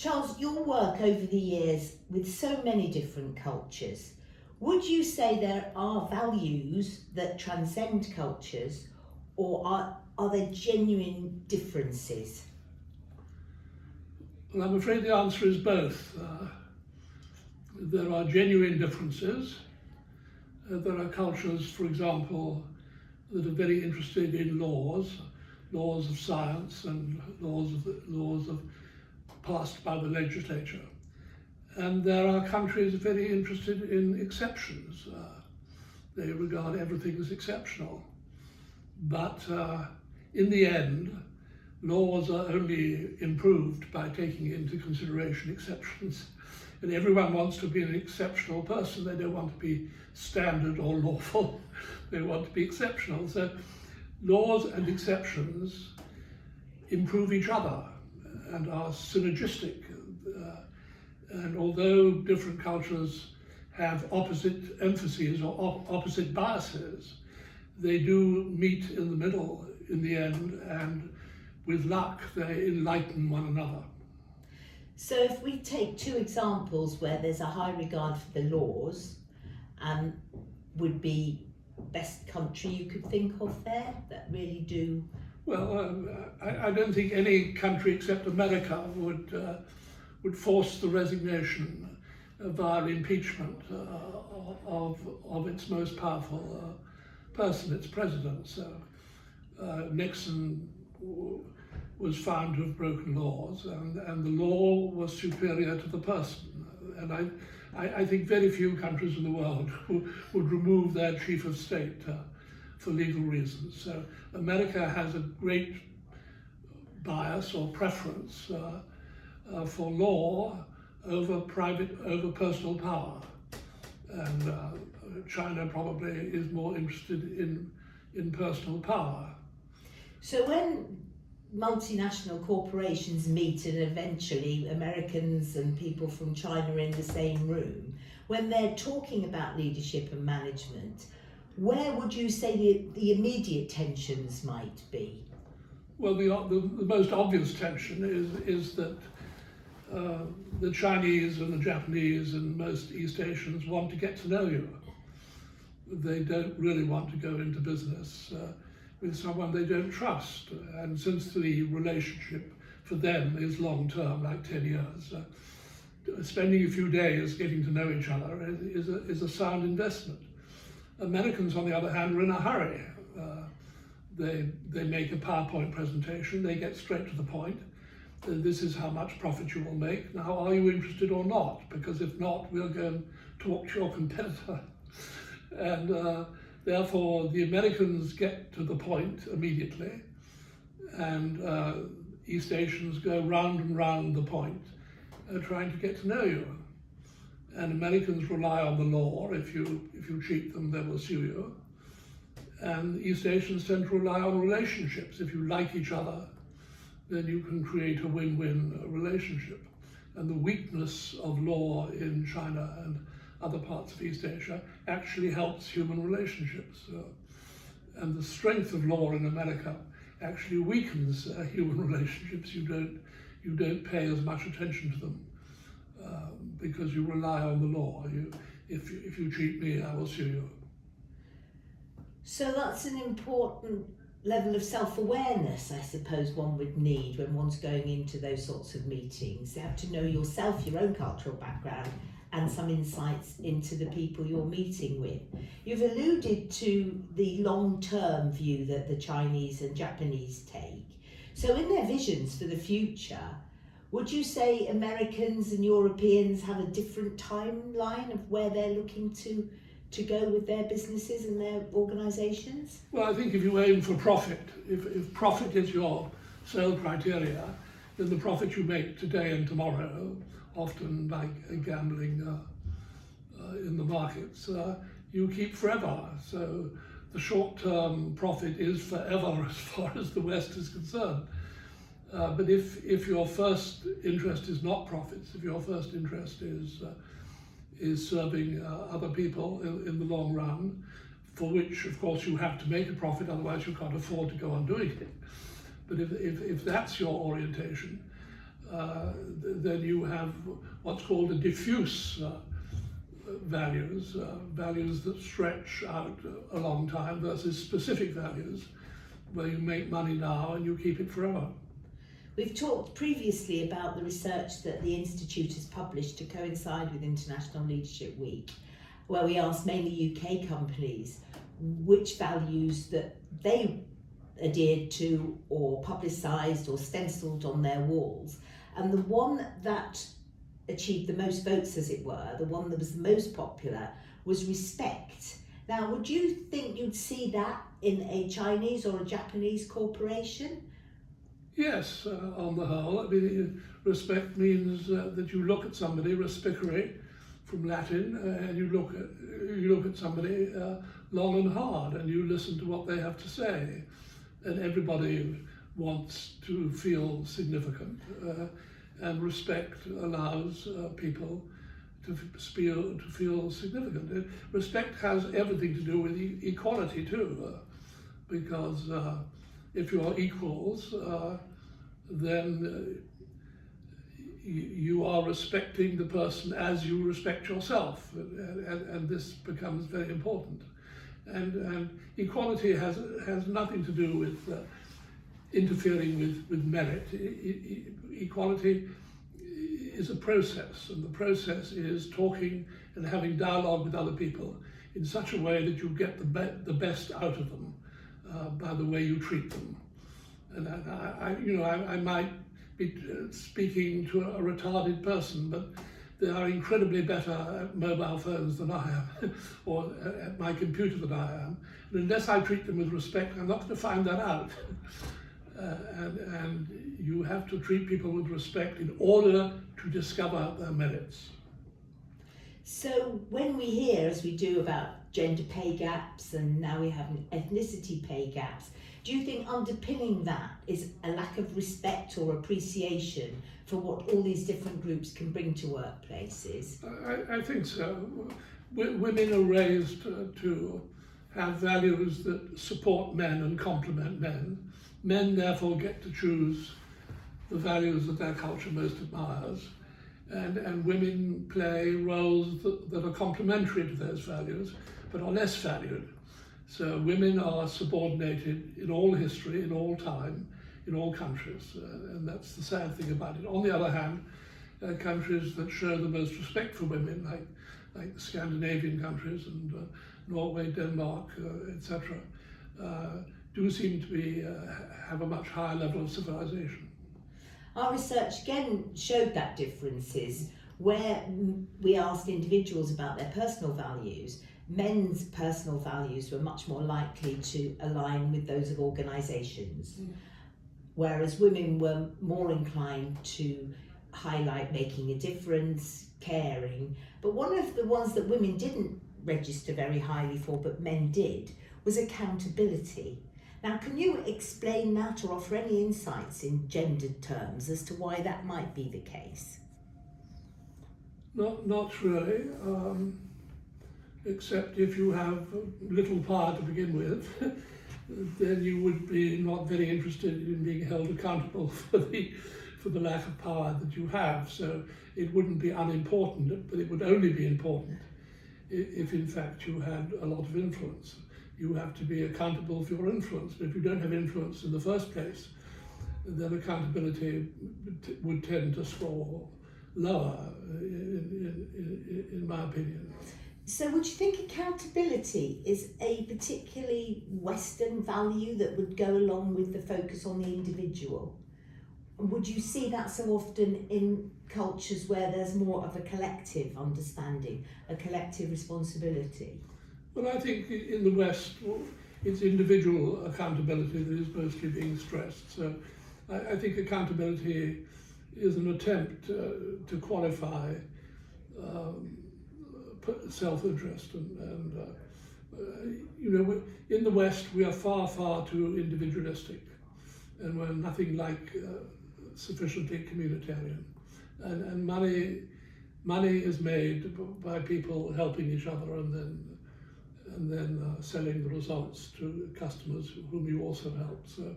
Charles, your work over the years with so many different cultures, would you say there are values that transcend cultures, or are there genuine differences? Well, I'm afraid the answer is both. There are genuine differences. There are cultures, for example, that are very interested in laws of science and laws of passed by the legislature. And there are countries very interested in exceptions. They regard everything as exceptional. But in the end, laws are only improved by taking into consideration exceptions. And everyone wants to be an exceptional person. They don't want to be standard or lawful. They want to be exceptional. So laws and exceptions improve each other and are synergistic. And although different cultures have opposite emphases or opposite biases, they do meet in the middle in the end, and with luck, they enlighten one another. So if we take two examples where there's a high regard for the laws, would be best country you could think of there that really do? Well, I don't think any country except America would force the resignation via impeachment of its most powerful person, its president. So Nixon was found to have broken laws, and the law was superior to the person. And I think very few countries in the world would remove their chief of state for legal reasons. So America has a great bias or preference for law over personal power. And China probably is more interested in personal power. So when multinational corporations meet and eventually Americans and people from China are in the same room, when they're talking about leadership and management, where would you say the immediate tensions might be? Well, the most obvious tension is that the Chinese and the Japanese and most East Asians want to get to know you. They don't really want to go into business with someone they don't trust. And since the relationship for them is long term, like 10 years, spending a few days getting to know each other is a sound investment. Americans, on the other hand, are in a hurry. They make a PowerPoint presentation, they get straight to the point. This is how much profit you will make. Now, are you interested or not? Because if not, we'll go and talk to your competitor. And therefore, the Americans get to the point immediately, and East Asians go round and round the point, trying to get to know you. And Americans rely on the law. If you cheat them, they will sue you. And East Asians tend to rely on relationships. If you like each other, then you can create a win-win relationship. And the weakness of law in China and other parts of East Asia actually helps human relationships. And the strength of law in America actually weakens human relationships. You don't pay as much attention to them because you rely on the law. If you cheat me, I will sue you. So that's an important level of self-awareness, I suppose, one would need when one's going into those sorts of meetings. You have to know yourself, your own cultural background, and some insights into the people you're meeting with. You've alluded to the long-term view that the Chinese and Japanese take. So in their visions for the future, would you say Americans and Europeans have a different timeline of where they're looking to go with their businesses and their organisations? Well, I think if you aim for profit, if profit is your sole criteria, then the profit you make today and tomorrow, often like gambling in the markets, you keep forever. So the short-term profit is forever as far as the West is concerned. But if your first interest is not profits, if your first interest is serving other people in the long run, for which, of course, you have to make a profit, otherwise you can't afford to go on doing it. But if that's your orientation, Then you have what's called a diffuse values, values that stretch out a long time versus specific values where you make money now and you keep it forever. We've talked previously about the research that the Institute has published to coincide with International Leadership Week, where we asked mainly UK companies which values that they adhered to or publicised or stencilled on their walls. And the one that achieved the most votes, as it were, the one that was the most popular, was respect. Now, would you think you'd see that in a Chinese or a Japanese corporation? Yes, on the whole. I mean, respect means that you look at somebody, respicere from Latin, and you look at somebody long and hard, and you listen to what they have to say. And everybody wants to feel significant, and respect allows people to feel significant. Respect has everything to do with equality too, because if you are equals, then you are respecting the person as you respect yourself, and this becomes very important. And equality has nothing to do with interfering with merit. Equality is a process, and the process is talking and having dialogue with other people in such a way that you get the best out of them by the way you treat them. And I might be speaking to a retarded person, but they are incredibly better at mobile phones than I am, or at my computer than I am. And unless I treat them with respect, I'm not going to find that out. And you have to treat people with respect in order to discover their merits. So when we hear, as we do, about gender pay gaps, and now we have ethnicity pay gaps, do you think underpinning that is a lack of respect or appreciation for what all these different groups can bring to workplaces? I think so. Women are raised to have values that support men and complement men. Men therefore get to choose the values that their culture most admires, and women play roles that are complementary to those values but are less valued. So women are subordinated in all history, in all time, in all countries, and that's the sad thing about it. On the other hand, countries that show the most respect for women, like the Scandinavian countries and Norway, Denmark, etc., do seem to have a much higher level of civilization. Our research again showed that differences, where we asked individuals about their personal values. Men's personal values were much more likely to align with those of organisations, whereas women were more inclined to highlight making a difference, caring. But one of the ones that women didn't register very highly for, but men did, was accountability. Now, can you explain that or offer any insights in gendered terms as to why that might be the case? Not really, except if you have little power to begin with, then you would be not very interested in being held accountable for the lack of power that you have. So it wouldn't be unimportant, but it would only be important if in fact you had a lot of influence. You have to be accountable for your influence, but if you don't have influence in the first place, then accountability would tend to score lower, in my opinion. So would you think accountability is a particularly Western value that would go along with the focus on the individual? And would you see that so often in cultures where there's more of a collective understanding, a collective responsibility? Well, I think in the West, it's individual accountability that is mostly being stressed. So I think accountability is an attempt to qualify self-interest. And in the West, we are far, far too individualistic, and we're nothing like sufficiently communitarian. And money is made by people helping each other and then selling the results to customers whom you also help. So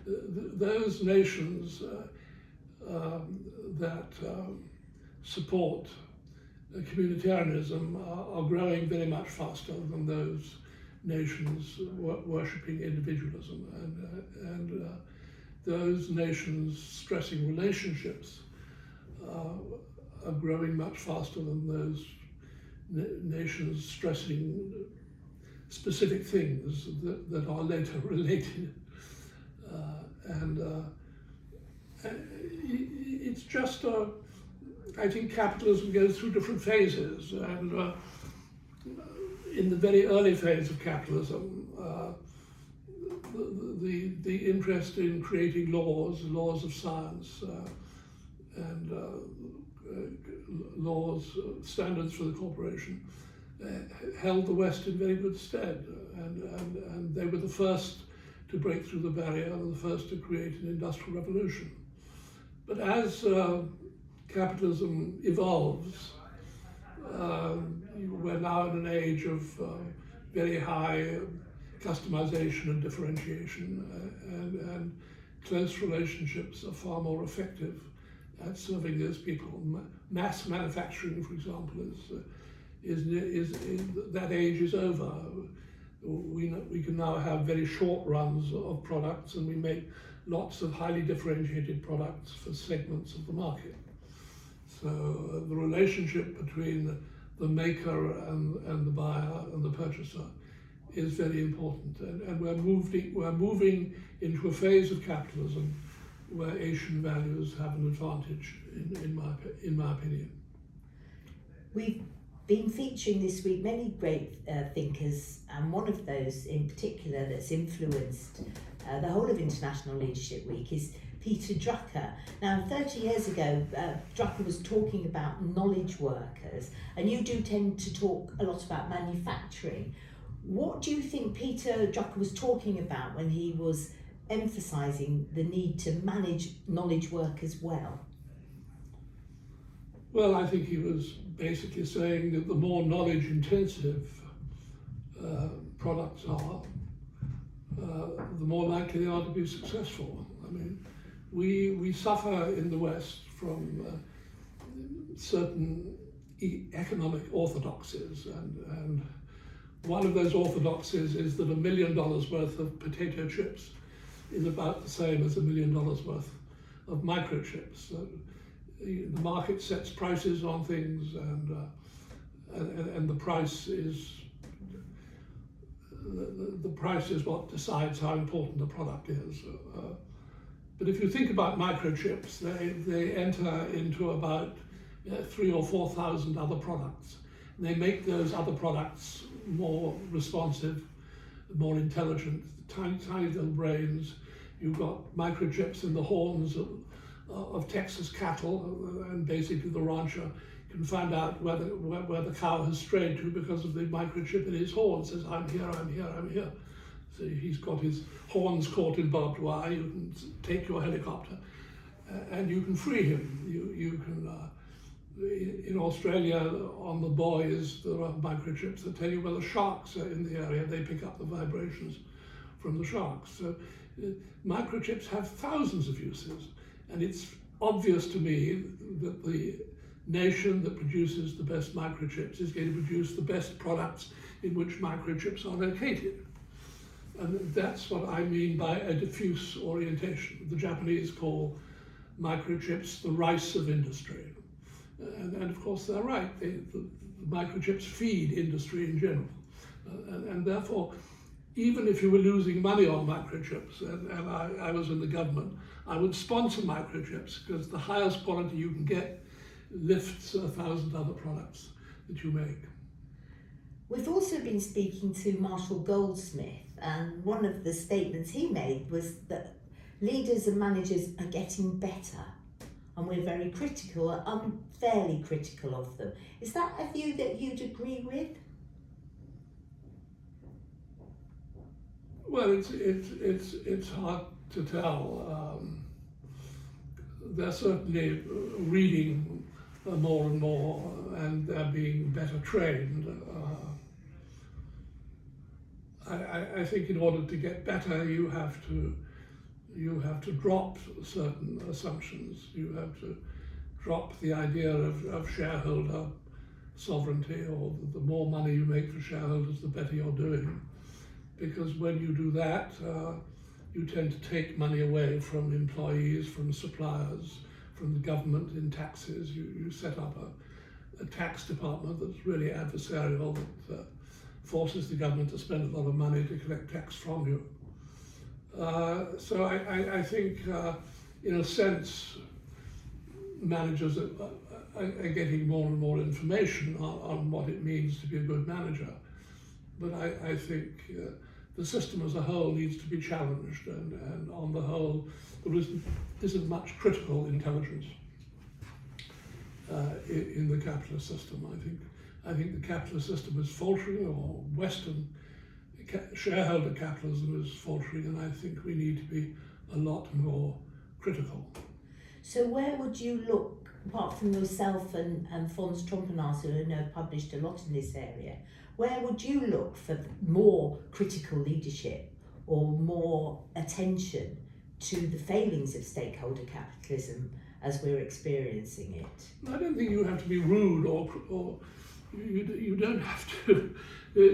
those nations that support communitarianism are growing very much faster than those nations worshipping individualism, and those nations stressing relationships are growing much faster than those nations stressing specific things that are later related. It's just, I think capitalism goes through different phases, and in the very early phase of capitalism, the interest in creating laws of science, and standards for the corporation, held the West in very good stead, and they were the first to break through the barrier and the first to create an industrial revolution. But as capitalism evolves, we're now in an age of very high customization and differentiation, and close relationships are far more effective at serving those people. Mass manufacturing, for example, is that age is over. We can now have very short runs of products, and we make lots of highly differentiated products for segments of the market. So the relationship between the maker and the buyer and the purchaser is very important, and we're moving into a phase of capitalism where Asian values have an advantage, in my opinion. We've been featuring this week many great thinkers, and one of those in particular that's influenced the whole of International Leadership Week is Peter Drucker. Now, 30 years ago, Drucker was talking about knowledge workers, and you do tend to talk a lot about manufacturing. What do you think Peter Drucker was talking about when he was emphasising the need to manage knowledge workers well? Well, I think he was basically saying that the more knowledge-intensive products are, the more likely they are to be successful. I mean, we suffer in the West from certain economic orthodoxes, and one of those orthodoxies is that $1 million worth of potato chips is about the same as $1 million worth of microchips. The market sets prices on things, and the price is what decides how important the product is. But if you think about microchips, they enter into about 3,000 or 4,000 other products. And they make those other products more responsive, more intelligent, tiny little brains. You've got microchips in the horns of Texas cattle, and basically the rancher can find out where the cow has strayed to because of the microchip in his horn. Says, I'm here, I'm here, I'm here. So he's got his horns caught in barbed wire. You can take your helicopter and you can free him. You can, in Australia, on the buoys, there are microchips that tell you where the sharks are in the area. They pick up the vibrations from the sharks. So microchips have thousands of uses. And it's obvious to me that the nation that produces the best microchips is going to produce the best products in which microchips are located. And that's what I mean by a diffuse orientation. The Japanese call microchips the rice of industry. And of course they're right. The microchips feed industry in general. And therefore, even if you were losing money on microchips, and I was in the government, I would sponsor microchips, because the highest quality you can get lifts 1,000 other products that you make. We've also been speaking to Marshall Goldsmith, and one of the statements he made was that leaders and managers are getting better, and we're very critical, unfairly critical of them. Is that a view that you'd agree with? Well, it's hard to tell. They're certainly reading more and more, and they're being better trained. I think in order to get better, you have you have to drop certain assumptions. You have to drop the idea of shareholder sovereignty, or the more money you make for shareholders, the better you're doing. Because when you do that, you tend to take money away from employees, from suppliers, from the government in taxes. You set up a tax department that's really adversarial, that forces the government to spend a lot of money to collect tax from you. So I think, in a sense, managers are getting more and more information on what it means to be a good manager. But I think the system as a whole needs to be challenged, and on the whole, there isn't much critical intelligence in the capitalist system. I think the capitalist system is faltering, or Western shareholder capitalism is faltering, and I think we need to be a lot more critical. So where would you look, apart from yourself and Fons Trompenaars, who I know have published a lot in this area, where would you look for more critical leadership or more attention to the failings of stakeholder capitalism as we're experiencing it? I don't think you have to be rude, or you don't have to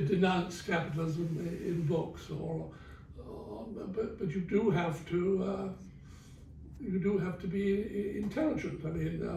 denounce capitalism in books, but you do have to be intelligent. I mean,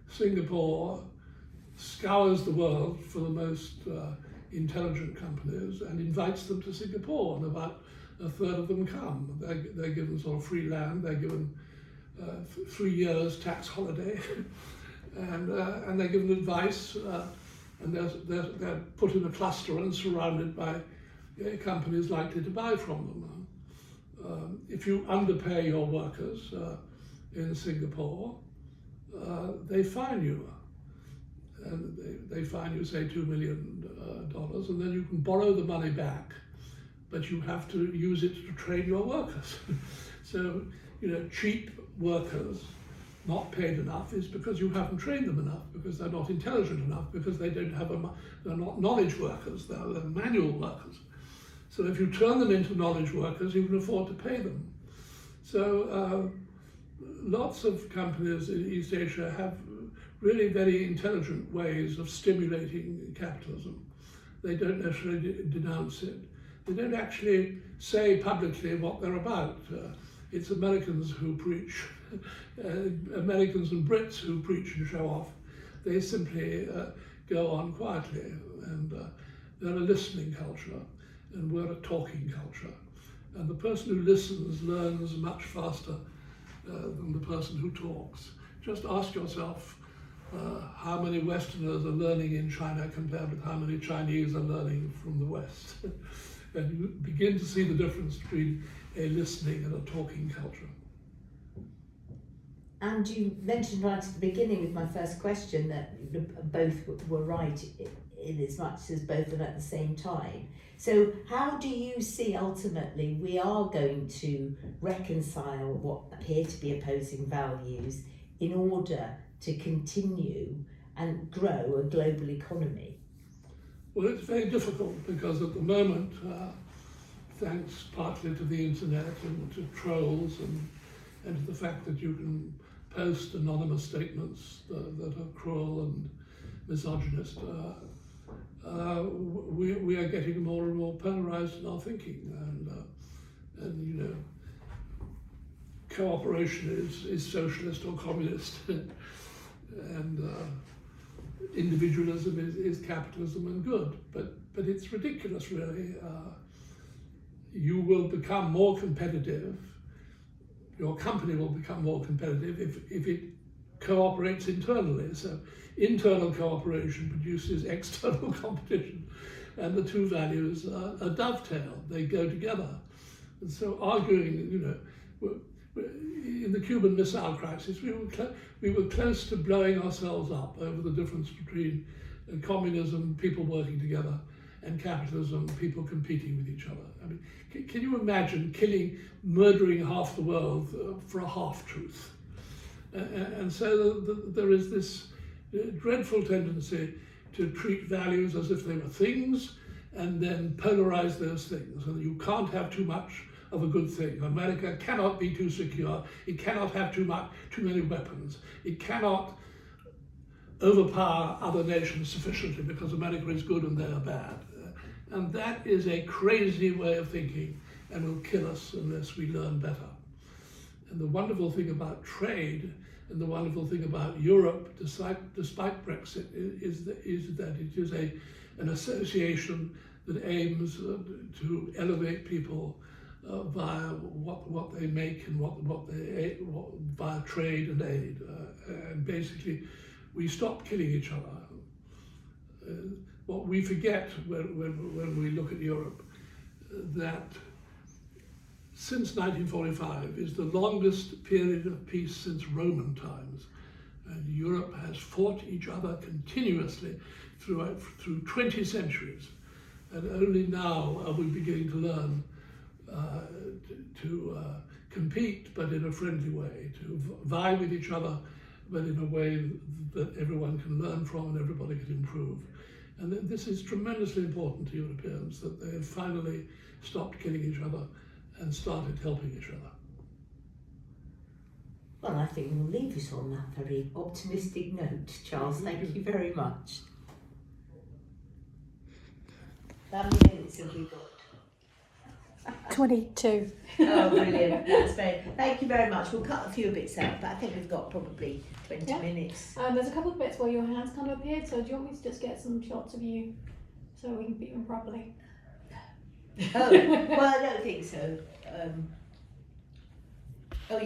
Singapore scours the world for the most intelligent companies and invites them to Singapore, and about a third of them come. They're given sort of free land, they're given 3 years tax holiday, and they're given advice, and they're put in a cluster and surrounded by companies likely to buy from them. If you underpay your workers in Singapore, they fine you. And they fine you, say, $2 million, and then you can borrow the money back, but you have to use it to train your workers. So, cheap workers not paid enough is because you haven't trained them enough, because they're not intelligent enough, because they don't have they're not knowledge workers, they're manual workers. So if you turn them into knowledge workers, you can afford to pay them. So lots of companies in East Asia have really very intelligent ways of stimulating capitalism. They don't necessarily denounce it. They don't actually say publicly what they're about. It's Americans who preach, Americans and Brits who preach and show off. They simply go on quietly, and they're a listening culture, and we're a talking culture. And the person who listens learns much faster than the person who talks. Just ask yourself how many Westerners are learning in China compared with how many Chinese are learning from the West. And you begin to see the difference between a listening and a talking culture. And you mentioned right at the beginning with my first question that both were right in as much as both are at the same time. So how do you see ultimately we are going to reconcile what appear to be opposing values in order to continue and grow a global economy? Well, it's very difficult because at the moment, thanks partly to the internet and to trolls and to the fact that you can post anonymous statements that are cruel and misogynist, we are getting more and more polarized in our thinking, and cooperation is socialist or communist, and individualism is capitalism and good, but it's ridiculous, really. You will become more competitive, your company will become more competitive if it cooperates internally. So internal cooperation produces external competition, and the two values are dovetailed, they go together. And so arguing, in the Cuban Missile Crisis, we were close to blowing ourselves up over the difference between communism, people working together, and capitalism, people competing with each other. I mean, can you imagine murdering half the world for a half-truth? And so there is this dreadful tendency to treat values as if they were things, and then polarize those things. And you can't have too much of a good thing. America cannot be too secure. It cannot have too many weapons. It cannot overpower other nations sufficiently because America is good and they are bad. And that is a crazy way of thinking and will kill us unless we learn better. And the wonderful thing about trade and the wonderful thing about Europe, despite Brexit, is that it is an association that aims to elevate people via what they make and via trade and aid. And basically, we stop killing each other. What we forget when we look at Europe, that since 1945 is the longest period of peace since Roman times. And Europe has fought each other continuously through 20 centuries. And only now are we beginning to learn to compete, but in a friendly way, to vie with each other, but in a way that everyone can learn from and everybody can improve. And this is tremendously important to Europeans, that they have finally stopped killing each other and started helping each other. Well, I think we'll leave us on that very optimistic note, Charles. Thank you very much. How many minutes have we got? 22. Oh, brilliant. That's very. Thank you very much. We'll cut a few bits out, but I think we've got probably 20 Yeah. minutes. There's a couple of bits where your hands kind of appeared, so do you want me to just get some shots of you so we can beat them properly? Oh, well, I don't think so.